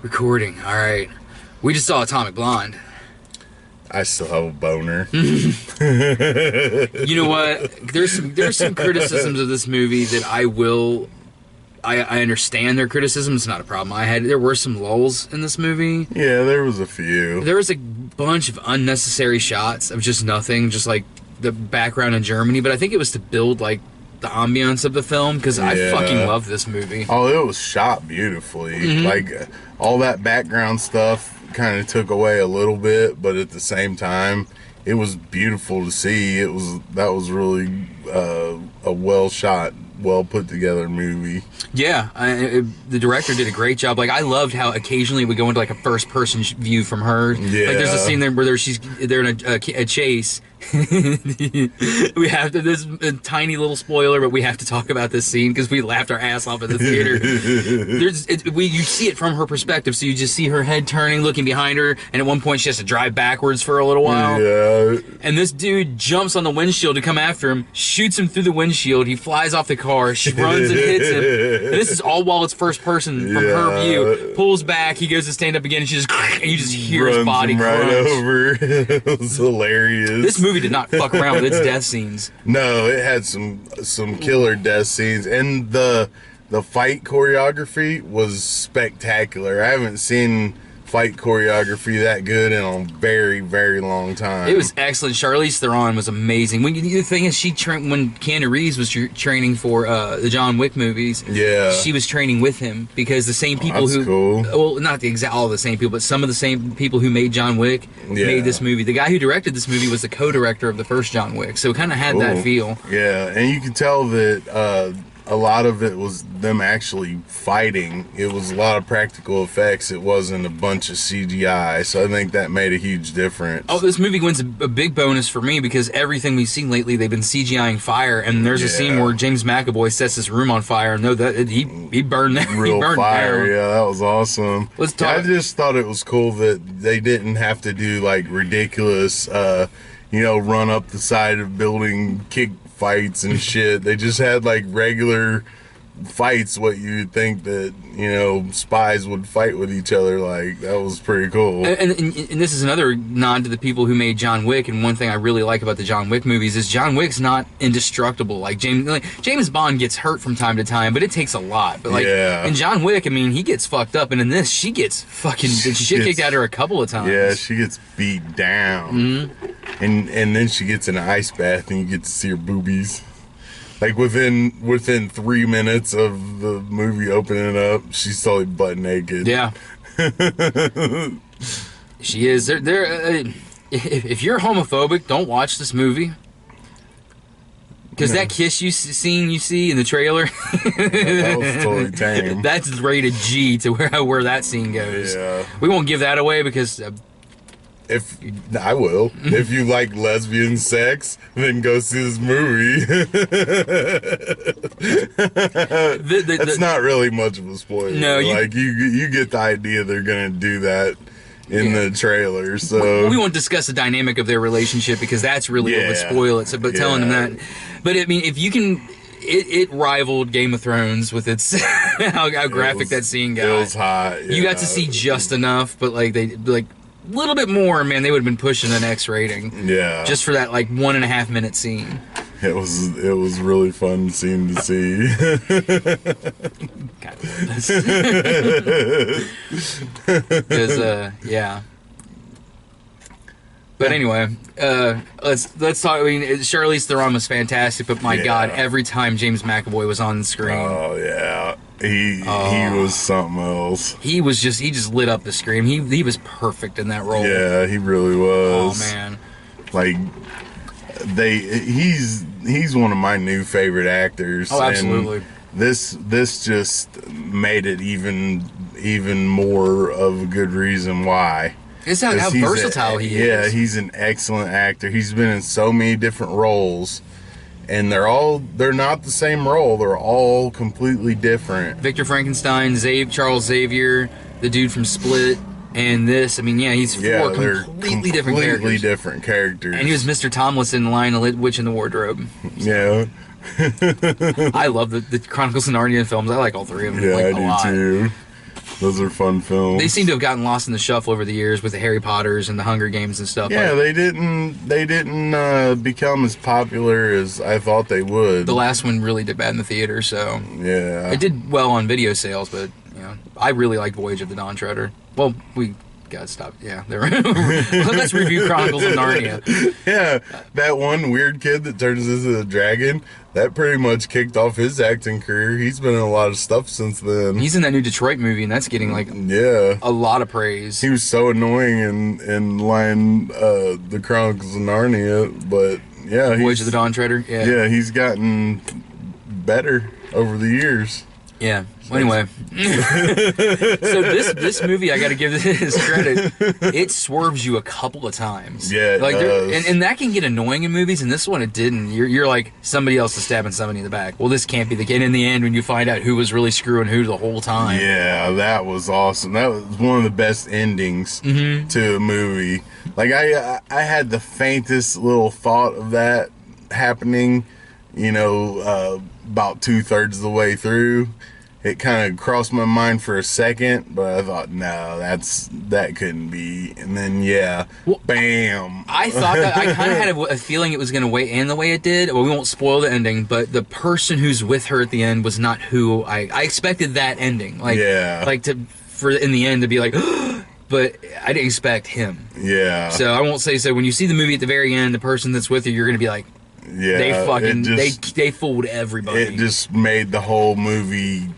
Recording. All right. We just saw Atomic Blonde. I still have a boner. You know what? There's some criticisms of this movie that I understand their criticism. It's not a problem. There were some lulls in this movie. Yeah, there was a few. There was a bunch of unnecessary shots of just nothing, just like the background in Germany. But I think it was to build like the ambiance of the film because I fucking love this movie. Oh, it was shot beautifully. Like all that background stuff kind of took away a little bit, but at the same time, it was beautiful to see. That was really a well shot, well put together movie. Yeah, the director did a great job. Like, I loved how occasionally we go into like a first person view from her. Yeah, like there's a scene there where they're in a chase. We have to. This a tiny little spoiler, but we have to talk about this scene because we laughed our ass off at the theater. You see it from her perspective, so you just see her head turning, looking behind her, and at one point she has to drive backwards for a little while. Yeah. And this dude jumps on the windshield to come after him, shoots him through the windshield. He flies off the car, she runs and hits him. And this is all while it's first person from her view. Pulls back, he goes to stand up again, and you just hear his body crunch. Right over. It was hilarious. This movie did not fuck around with its death scenes. No, it had some killer death scenes, and the fight choreography was spectacular. I haven't seen fight choreography that good in a very, very long time. It was excellent. Charlize Theron was amazing. The thing is, when Keanu Reeves was training for the John Wick movies, she was training with him because the same people well, not all the same people, but some of the same people who made John Wick made this movie. The guy who directed this movie was the co-director of the first John Wick, so it kind of had that feel. Yeah, and you can tell that a lot of it was them actually fighting. It was a lot of practical effects. It wasn't a bunch of CGI, so I think that made a huge difference. Oh, this movie wins a big bonus for me because everything we've seen lately, they've been CGIing fire, and there's a scene where James McAvoy sets this room on fire, and he burned that. Real fire, down. Yeah, that was awesome. Let's talk. I just thought it was cool that they didn't have to do like ridiculous, run up the side of building, kick fights and shit. They just had like regular fights, what you'd think that spies would fight with each other. Like, that was pretty cool. And this is another nod to the people who made John Wick. And one thing I really like about the John Wick movies is John Wick's not indestructible. Like James Bond gets hurt from time to time, but it takes a lot. But in John Wick, I mean, he gets fucked up, and in this, she gets fucking shit kicked at her a couple of times. Yeah, she gets beat down, and then she gets in an ice bath, and you get to see her boobies. Like within 3 minutes of the movie opening up, she's totally butt naked. Yeah, she is. If you're homophobic, don't watch this movie. Because that kiss scene you see in the trailer, that was totally tame. That's rated G to where that scene goes. Yeah. We won't give that away because. I will. If you like lesbian sex, then go see this movie. That's not really much of a spoiler. No, you get the idea they're gonna do that in the trailer. So we won't discuss the dynamic of their relationship because that's really what would spoil it. So, but telling them that. But I mean, if you can. It rivaled Game of Thrones with its how graphic that scene got. It was hot. You got to see just enough, but a little bit more, man, they would have been pushing an X rating. Yeah. Just for that 1.5 minute scene. It was really fun scene to see. God bless. Because yeah. But anyway, let's talk. I mean, Charlize Theron was fantastic, but my God, every time James McAvoy was on the screen, oh yeah, he was something else. He just lit up the screen. He was perfect in that role. Yeah, he really was. Oh man, he's one of my new favorite actors. Oh, absolutely. And this just made it even more of a good reason why. It's how versatile he is. Yeah, he's an excellent actor. He's been in so many different roles, and they're not the same role. They're all completely different. Victor Frankenstein, Charles Xavier, the dude from Split, and this. I mean, he's four completely different characters. And he was Mr. Tomlinson in Lion, the Witch, and the Wardrobe. Yeah. I love the Chronicles of Narnia films. I like all three of them. Yeah, I do too. Those are fun films. They seem to have gotten lost in the shuffle over the years with the Harry Potters and the Hunger Games and stuff. Yeah, they didn't become as popular as I thought they would. The last one really did bad in the theater, so yeah, it did well on video sales. But I really liked Voyage of the Dawn Treader. Well, we gotta stop. Yeah, let's review Chronicles of Narnia. Yeah, that one weird kid that turns into a dragon. That pretty much kicked off his acting career. He's been in a lot of stuff since then. He's in that new Detroit movie, and that's getting a lot of praise. He was so annoying in the Chronicles of Narnia, but yeah, Voyage of the Dawn Treader. Yeah, he's gotten better over the years. Yeah. Well, anyway, so this movie, I got to give this credit. It swerves you a couple of times. Yeah, it does. And that can get annoying in movies. And this one, it didn't. You're like, somebody else is stabbing somebody in the back. Well, this can't be the case. And in the end, when you find out who was really screwing who the whole time. Yeah, that was awesome. That was one of the best endings to a movie. Like I had the faintest little thought of that happening. About 2/3 of the way through. It kind of crossed my mind for a second, but I thought, no, that couldn't be. And then, bam. I thought that, I kind of had a feeling it was going to end the way it did. Well, we won't spoil the ending, but the person who's with her at the end was not who I expected that ending. For in the end to be like, but I didn't expect him. Yeah. So I won't say so. When you see the movie at the very end, the person that's with you, you're going to be like, yeah, they fooled everybody. It just made the whole movie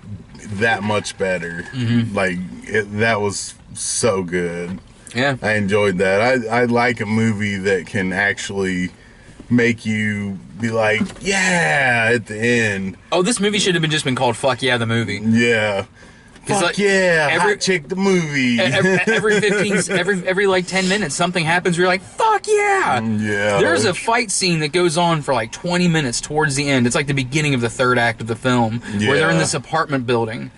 that much better. That was so good. Yeah, I enjoyed that. I like a movie that can actually make you be like, yeah, at the end. Oh, this movie should have just been called "Fuck Yeah, the Movie." Yeah. Fuck Hot Chick the movie. every 10 minutes something happens where you're like, fuck yeah. Yeah. There's a fight scene that goes on for 20 minutes towards the end. It's like the beginning of the third act of the film where they're in this apartment building.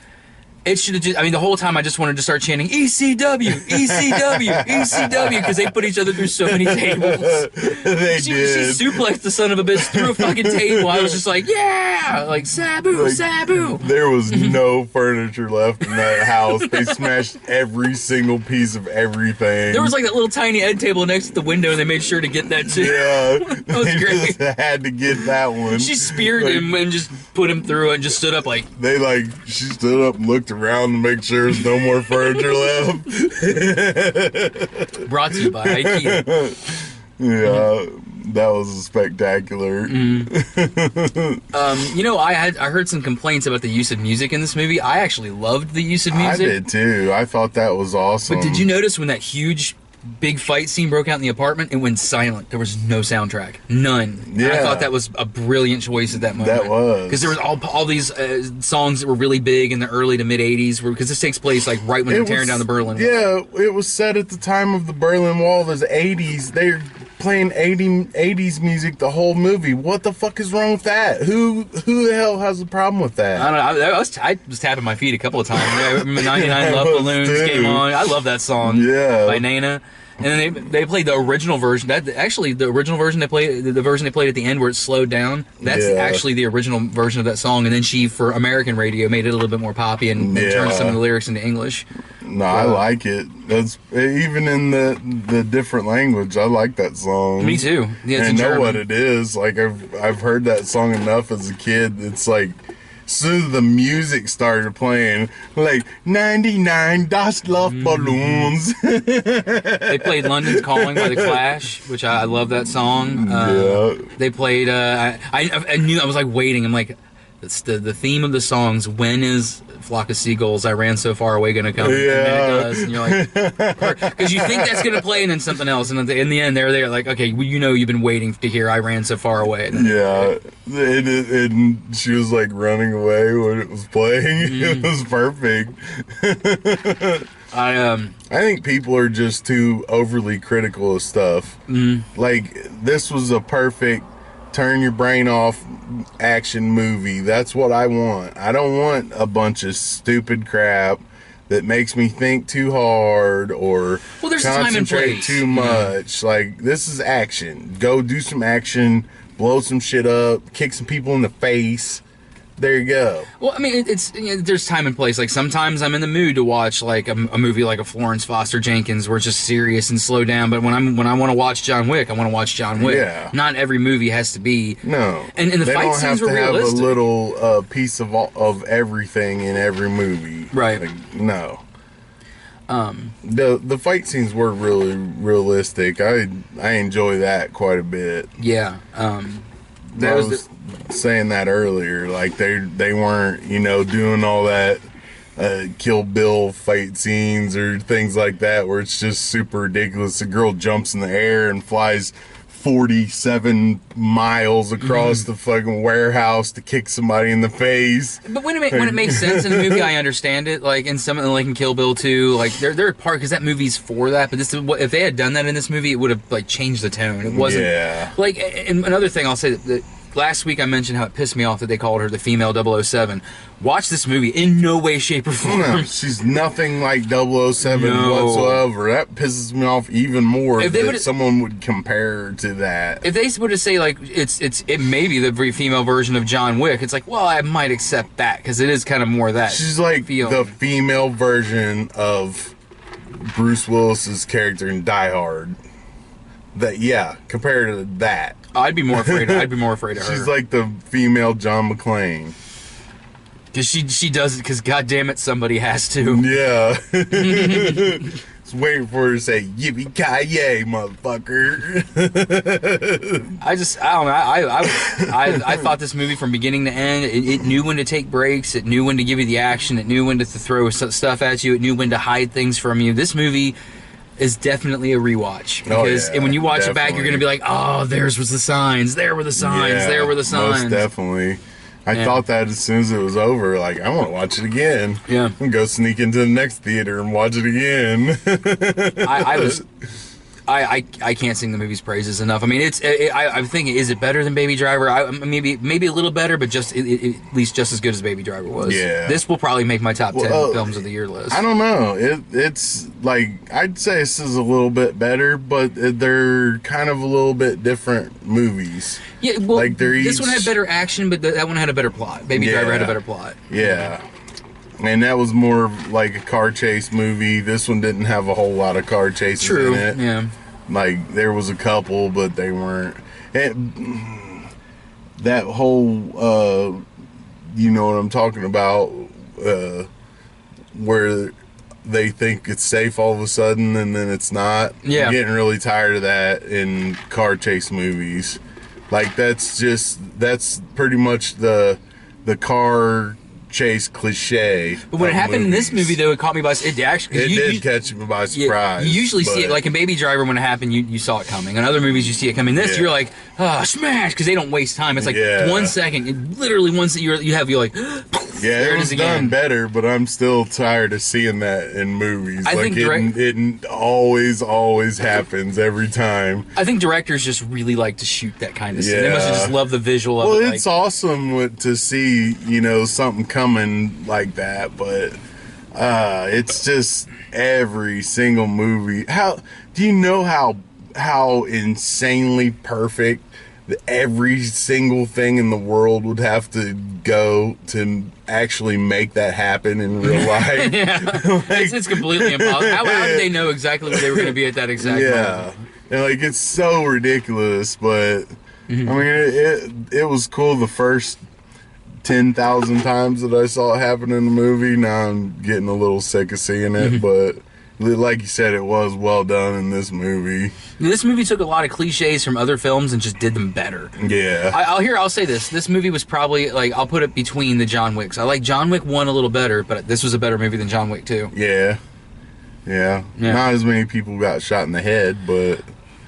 It should have just, the whole time I just wanted to start chanting ECW, ECW, ECW, because they put each other through so many tables. She suplexed the son of a bitch through a fucking table. I was just like, yeah, Sabu, Sabu. There was no furniture left in that house. They smashed every single piece of everything. There was that little tiny end table next to the window, and they made sure to get that too. Yeah. That was great. Just had to get that one. She speared him and just put him through it and just stood up she stood up and looked around to make sure there's no more furniture left. Brought to you by IKEA. Yeah, that was spectacular. I heard some complaints about the use of music in this movie. I actually loved the use of music. I did too. I thought that was awesome. But did you notice when that huge big fight scene broke out in the apartment, it went silent. There was no soundtrack. None. Yeah. I thought that was a brilliant choice at that moment. That was. Because there was all these songs that were really big in the early to mid-'80s, because this takes place right when they're tearing down the Berlin Wall. Yeah, it was set at the time of the Berlin Wall. There's 80s. They're playing 80s music the whole movie. What the fuck is wrong with that? Who the hell has a problem with that? I don't know. I was tapping my feet a couple of times. 99 Love Balloons came on. I love that song. Yeah. By Nana. And then they played the original version. The original version they played, the version they played at the end where it slowed down. That's actually the original version of that song. And then she, for American radio, made it a little bit more poppy and turned some of the lyrics into English. No, I like it. That's even in the different language. I like that song. Me too. Yeah, I know what it is. I've heard that song enough as a kid. It's soon as the music started playing, 99 Das Love Balloons. They played London's Calling by The Clash, which I love that song. They played, I knew, I was waiting. I'm like, it's the theme of the songs, when is Flock of Seagulls, I Ran So Far Away gonna come? Yeah. And then it does, and you're like, because you think that's gonna play and then something else, and in the end they're like, okay, you've been waiting to hear I Ran So Far Away. Yeah, and she was running away when it was playing. It was perfect. I think people are just too overly critical of stuff. This was a perfect turn your brain off action movie. That's what I want. I don't want a bunch of stupid crap that makes me think too hard or concentrate too much. This is action. Go do some action, blow some shit up, kick some people in the face. there you go. Well, I mean, it's there's time and place. Like sometimes I'm in the mood to watch like a movie like a Florence Foster Jenkins, where it's just serious and slow down. But when I want to watch John Wick, I want to watch John Wick. Yeah. Not every movie has to be. No. And the fight scenes were realistic. They don't have to have a little piece of everything in every movie. Right. Like, no. The fight scenes were really realistic. I enjoy that quite a bit. Yeah. I was saying that earlier. Like they weren't doing all that Kill Bill fight scenes or things like that where it's just super ridiculous. The girl jumps in the air and flies 47 miles across the fucking warehouse to kick somebody in the face. But when it makes sense in a movie, I understand it. Like in something like in Kill Bill 2, like they're part because that movie's for that. But if they had done that in this movie, it would have like changed the tone. It wasn't like. And another thing I'll say that last week I mentioned how it pissed me off that they called her the female 007. Watch this movie. In no way, shape, or form. No, she's nothing like 007 whatsoever. That pisses me off even more if someone would compare her to that. If they were to say, like, it may be the female version of John Wick, it's like, well, I might accept that, because it is kind of more that. She's like the female version of Bruce Willis's character in Die Hard. Compared to that. I'd be more afraid of her. She's like the female John McClane. Because she does it because, goddammit, somebody has to. Yeah. Just waiting for her to say, yippee-ki-yay, motherfucker. I don't know. I thought this movie from beginning to end, it knew when to take breaks. It knew when to give you the action. It knew when to throw stuff at you. It knew when to hide things from you. This movie is definitely a rewatch. Because when you watch it back, you're going to be like, oh, there was the signs. There were the signs. There were the signs. Most definitely. I thought that as soon as it was over, like, I want to watch it again. Yeah. And go sneak into the next theater and watch it again. I can't sing the movie's praises enough. I mean, I'm thinking, is it better than Baby Driver? Maybe a little better, but just at least just as good as Baby Driver was. Yeah. This will probably make my top 10 films of the year list. I don't know. It's like, I'd say this is a little bit better, but they're kind of a little bit different movies. Yeah, well, like this one had better action, but that one had a better plot. Baby Driver had a better plot. Yeah. And that was more of like a car chase movie. This one didn't have a whole lot of car chases in it. Yeah. Like, there was a couple, but they weren't. And that whole, you know what I'm talking about, where they think it's safe all of a sudden and then it's not. Yeah. I'm getting really tired of that in car chase movies. Like, that's pretty much the car chase cliche. But when it happened in this movie, though, it caught me by surprise. It did catch me by surprise. You usually see it, like in Baby Driver, when it happened, you saw it coming. In other movies, you see it coming. This, you're like, smash, because they don't waste time. It's like 1 second. Literally, once you're like, it was done better, but I'm still tired of seeing that in movies. I think it always happens every time. I think directors just really like to shoot that kind of scene. They must have just loved the visual of it. Well, it's awesome to see, something coming like that, but it's just every single movie. How do you know how insanely perfect every single thing in the world would have to go to actually make that happen in real life? It's completely impossible. How did they know exactly where they were going to be at that exact moment? And like, it's so ridiculous, but I mean, it was cool the first 10,000 times that I saw it happen in the movie. Now I'm getting a little sick of seeing it, but like you said, it was well done in this movie. This movie took a lot of cliches from other films and just did them better. Yeah. I'll say this. This movie was probably, like, I'll put it between the John Wicks. I like John Wick 1 a little better, but this was a better movie than John Wick 2. Yeah. Not as many people got shot in the head, but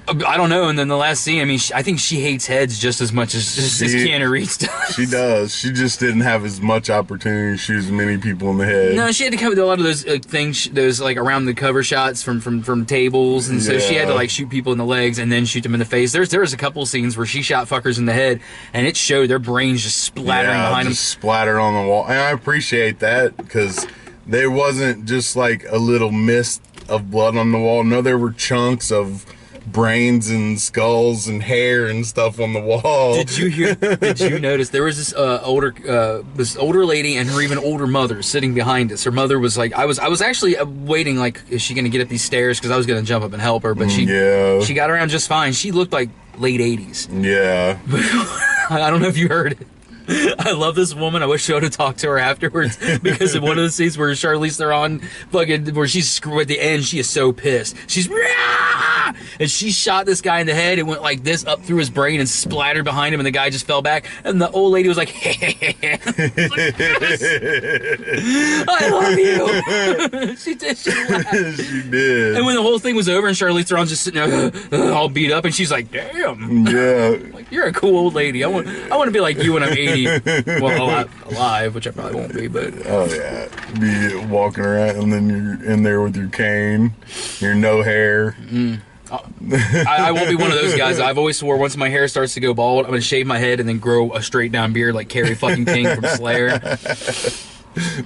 I don't know. And then the last scene, I mean, I think she hates heads just as much as Keanu Reeves does. She does. She just didn't have as much opportunity to shoot as many people in the head. No, she had to cover a lot of those things, those like around the cover shots from tables, and so she had to like shoot people in the legs and then shoot them in the face. There was a couple scenes where she shot fuckers in the head, and it showed their brains just splattering behind them. Splattered on the wall, and I appreciate that because there wasn't just like a little mist of blood on the wall. No, there were chunks of brains and skulls and hair and stuff on the wall. Did you notice there was this older lady and her even older mother sitting behind us? Her mother was like, I was actually waiting, like, is she gonna get up these stairs? Because I was gonna jump up and help her, but she got around just fine. She looked like late 80s. Yeah. I don't know if you heard it. I love this woman. I wish I would have talked to her afterwards, because in one of the scenes where Charlize Theron where she's at the end, she is so pissed. She's and she shot this guy in the head. It went like this up through his brain and splattered behind him, and the guy just fell back. And the old lady was like, I love you. She did. She laughed. She did. And when the whole thing was over and Charlize Theron's just sitting there all beat up, and she's like, damn. Yeah. Like, you're a cool old lady. I want to be like you when I'm 80. Well, alive, which I probably won't be, but... Oh, yeah. Be walking around, and then you're in there with your cane, your no hair. I won't be one of those guys. I've always swore once my hair starts to go bald, I'm going to shave my head and then grow a straight down beard like Carrie fucking King from Slayer.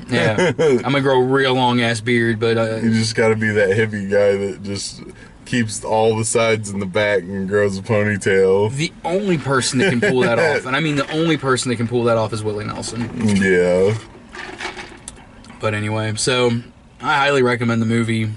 Yeah. I'm going to grow a real long ass beard, but... You just got to be that hippie guy that just... keeps all the sides in the back and grows a ponytail. The only person that can pull that off, and I mean the only person that can pull that off, is Willie Nelson. Yeah. But anyway, so I highly recommend the movie.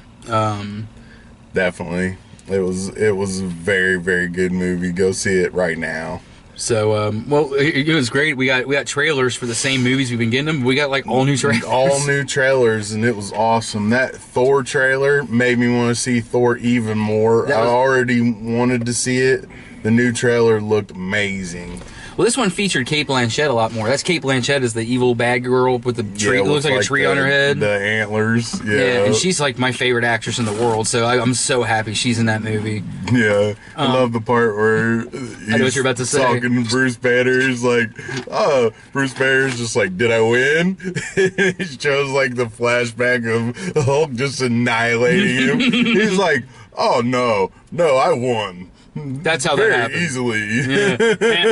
Definitely. It was a very, very good movie. Go see it right now. So, well, it was great. We got trailers for the same movies we've been getting them. We got like all new trailers. All new trailers, and it was awesome. That Thor trailer made me want to see Thor even more. I already wanted to see it. The new trailer looked amazing. Well, this one featured Cate Blanchett a lot more. That's Cate Blanchett as the evil bad girl with the tree. It looks like a tree on her head. The antlers. Yeah. And she's like my favorite actress in the world, so I'm so happy she's in that movie. Yeah. I love the part where I know what you're about to say. Talking to Bruce Banner. He's like, oh, Bruce Banner's just like, did I win? He shows like the flashback of Hulk just annihilating him. He's like, oh, no, I won. That's how that happened. Very easily.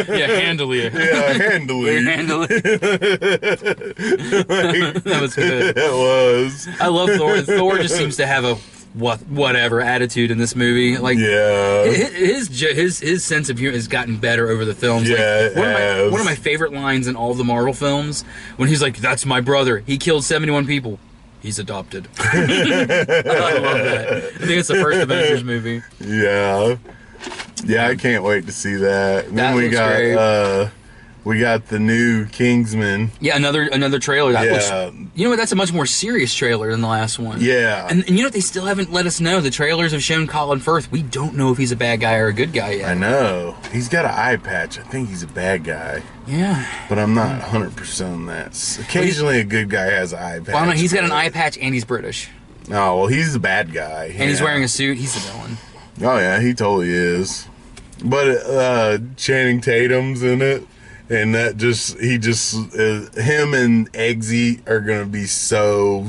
Handily. Yeah, handily. That was good. It was. I love Thor. Thor just seems to have a whatever attitude in this movie. Like, yeah, his sense of humor has gotten better over the films. Yeah, like, one of my favorite lines in all of the Marvel films, when he's like, "That's my brother. He killed 71 people. He's adopted." I love that. I think it's the first Avengers movie. Yeah. Yeah, I can't wait to see that. And then we got the new Kingsman. Yeah, another trailer. That looks, you know what? That's a much more serious trailer than the last one. Yeah. And you know what? They still haven't let us know. The trailers have shown Colin Firth. We don't know if he's a bad guy or a good guy yet. I know. He's got an eye patch. I think he's a bad guy. Yeah. But I'm not 100% on that. Occasionally a good guy has an eye patch. Well, no, he's got an eye patch and he's British. Oh, well, he's the bad guy. And he's wearing a suit. He's the villain. Oh, yeah, he totally is. But Channing Tatum's in it, and him and Eggsy are gonna be so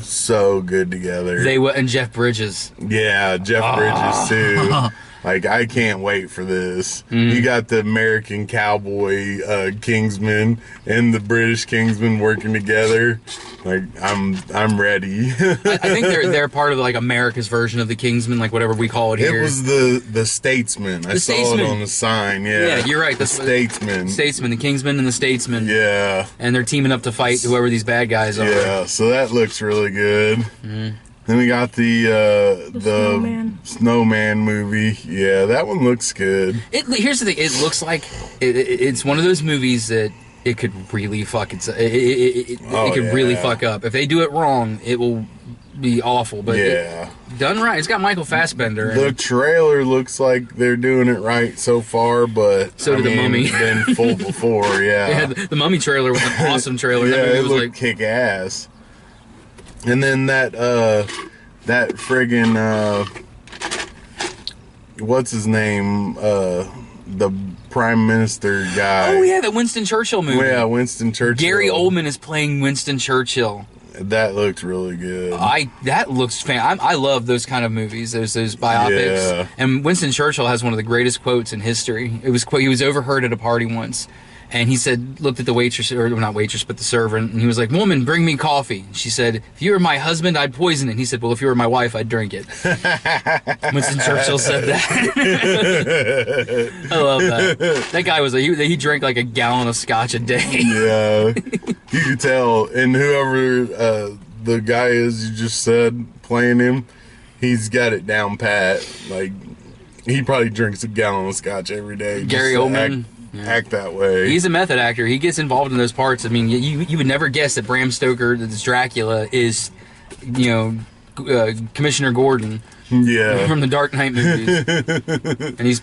good together. And Jeff Bridges. Yeah, Jeff Bridges too. Like, I can't wait for this. You got the American cowboy Kingsman and the British Kingsman working together. Like, I'm ready. I think they're part of like America's version of the Kingsman, like whatever we call it here. It was the Statesman. I saw it on the sign. Yeah, you're right. The Statesman. The Kingsman and the Statesman. Yeah. And they're teaming up to fight whoever these bad guys are. Yeah, so that looks really good. Then we got the Snowman movie. Yeah, that one looks good. Here's the thing. It looks like it's one of those movies that it could really fuck really fuck up. If they do it wrong, it will be awful. But done right. It's got Michael Fassbender. The trailer looks like they're doing it right so far, but so did The Mummy. Been full before, yeah. The Mummy trailer was an awesome trailer. Yeah, it looked like kick ass. And then that friggin' what's his name? The Prime Minister guy. Oh yeah, the Winston Churchill movie. Yeah, Winston Churchill. Gary Oldman is playing Winston Churchill. That looks really good. That looks fan. I love those kind of movies. Those biopics. Yeah. And Winston Churchill has one of the greatest quotes in history. He was overheard at a party once. And he said, looked at the waitress, or not waitress, but the servant, and he was like, "Woman, bring me coffee." She said, "If you were my husband, I'd poison it." And he said, "Well, if you were my wife, I'd drink it." Winston Churchill said that. I love that. That guy was he drank like a gallon of scotch a day. Yeah, you could tell. And whoever the guy is you just said playing him, he's got it down pat. Like, he probably drinks a gallon of scotch every day. Gary Oldman. Act that way. He's a method actor. He gets involved in those parts. I mean, you would never guess that Bram Stoker, that's Dracula, is, Commissioner Gordon. Yeah. From the Dark Knight movies. And he's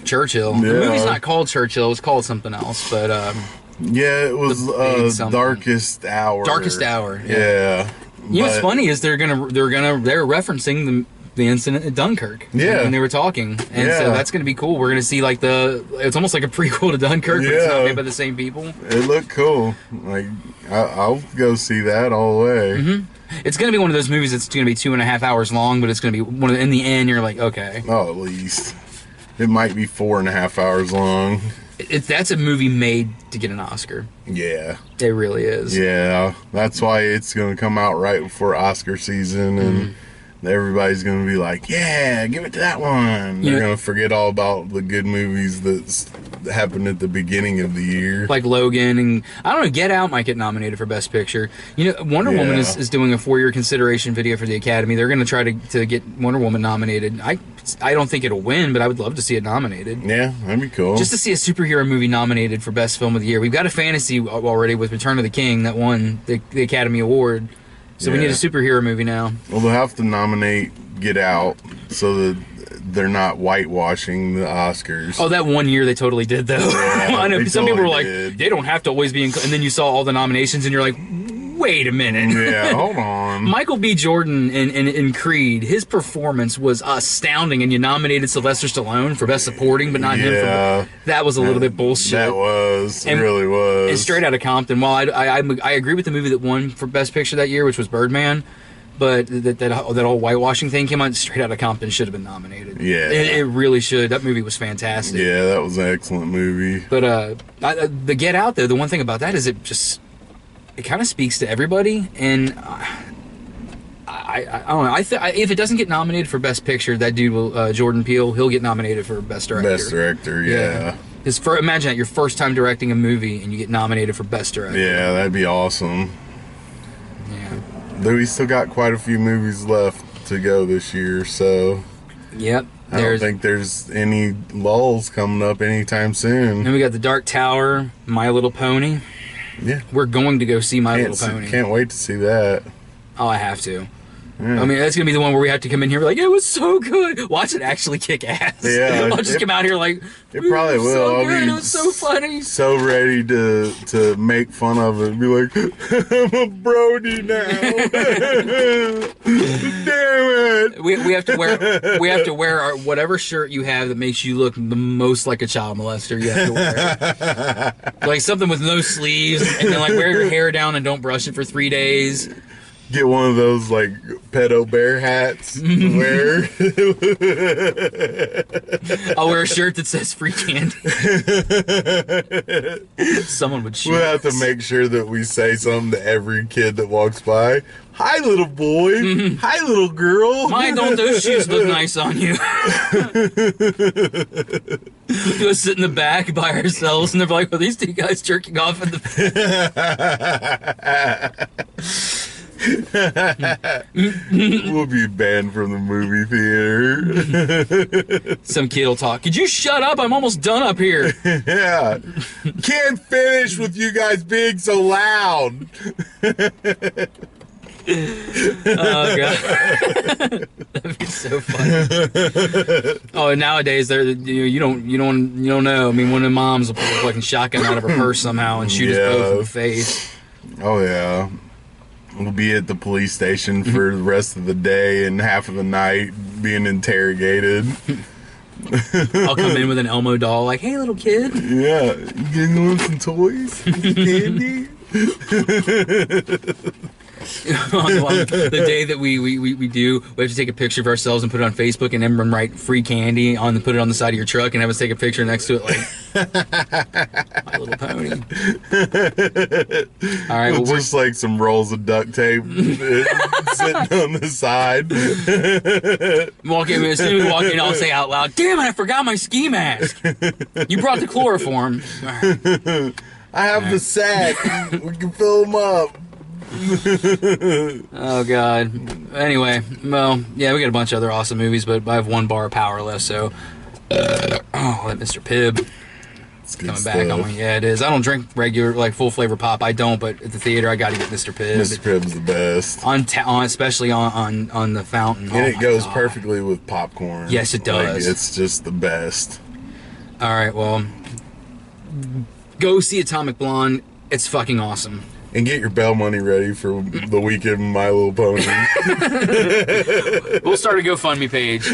Churchill. Yeah. The movie's not called Churchill. It was called something else. But yeah, it was Darkest Hour. Darkest Hour. Yeah. You know what's funny is they're referencing the incident at Dunkirk. Yeah. When they were talking. And so that's going to be cool. We're going to see it's almost like a prequel to Dunkirk, but it's not made by the same people. It looked cool. Like, I'll go see that all the way. Mm-hmm. It's going to be one of those movies that's going to be 2.5 hours long, but it's going to be in the end, you're like, okay. Oh, at least. It might be 4.5 hours long. That's a movie made to get an Oscar. Yeah. It really is. Yeah. That's why it's going to come out right before Oscar season, and everybody's going to be like, yeah, give it to that one. They're going to forget all about the good movies that happened at the beginning of the year. Like Logan, and I don't know, Get Out might get nominated for Best Picture. Wonder Woman is doing a 4-year consideration video for the Academy. They're going to try to get Wonder Woman nominated. I don't think it'll win, but I would love to see it nominated. Yeah, that'd be cool. Just to see a superhero movie nominated for Best Film of the Year. We've got a fantasy already with Return of the King that won the Academy Award. So we need a superhero movie now. Well, they'll have to nominate Get Out so that they're not whitewashing the Oscars. Oh, that one year they totally did, though. Yeah, I know some people were like, they don't have to always be and then you saw all the nominations and you're like, wait a minute. Yeah, hold on. Michael B. Jordan in Creed, his performance was astounding, and you nominated Sylvester Stallone for Best Supporting, but not him for... That was a little bit bullshit. That was. It really was. And Straight Outta Compton, while I agree with the movie that won for Best Picture that year, which was Birdman, but that whole whitewashing thing came on, Straight Outta Compton should have been nominated. Yeah. It really should. That movie was fantastic. Yeah, that was an excellent movie. But the Get Out, though, the one thing about that is it kind of speaks to everybody, and I don't know. If it doesn't get nominated for Best Picture, that dude will Jordan Peele. He'll get nominated for Best Director. Best Director, yeah. Imagine that your first time directing a movie and you get nominated for Best Director. Yeah, that'd be awesome. Yeah. Though we still got quite a few movies left to go this year, so. Yep. I don't think there's any lulls coming up anytime soon. Then we got The Dark Tower, My Little Pony. Yeah. We're going to go see My Little Pony. Can't wait to see that. Oh, I have to. Yeah. I mean, that's going to be the one where we have to come in here like, it was so good. Watch it actually kick ass. Yeah. I'll just come out here like, it probably will. So good. It was so funny. So ready to make fun of it and be like, I'm a Brody now. Damn it. We have to wear whatever shirt you have that makes you look the most like a child molester. You have to wear like something with no sleeves, and then like wear your hair down and don't brush it for 3 days. Get one of those like pedo bear hats to wear. I'll wear a shirt that says free candy. Someone would shoot. We'll have to make sure that we say something to every kid that walks by. Hi, little boy. Mm-hmm. Hi, little girl. Why don't those shoes look nice on you? We go sit in the back by ourselves, and they're like, "Well, these two guys jerking off in the." We'll be banned from the movie theater. Some kid will talk. Could you shut up? I'm almost done up here. Yeah. Can't finish with you guys being so loud. Oh god, that'd be so funny. Oh, and nowadays you don't know. I mean, one of the moms will pull a fucking shotgun out of her purse somehow and shoot us both in the face. Oh yeah. We'll be at the police station for the rest of the day and half of the night being interrogated. I'll come in with an Elmo doll like, hey, little kid. Yeah. You gonna want some toys? Some candy? the day that we do, we have to take a picture of ourselves and put it on Facebook, and then write free candy put it on the side of your truck, and have us take a picture next to it, like My Little Pony. All right, well, just like some rolls of duct tape sitting on the side. As soon as we walk in, I'll say out loud, "Damn it, I forgot my ski mask. You brought the chloroform." I have the sack. We can fill them up. Oh God. Anyway, well, yeah, we got a bunch of other awesome movies, but I have 1 bar of power left, so that Mr. Pibb. It's coming back on me. Yeah, it is. I don't drink regular, like, full flavor pop. I don't, but at the theater, I got to get Mr. Pibb. Mr. Pibb's the best. Especially on the fountain. And it goes perfectly with popcorn. Yes, it does. Like, it's just the best. All right, well, go see Atomic Blonde. It's fucking awesome. And get your bail money ready for the weekend My Little Pony. We'll start a GoFundMe page.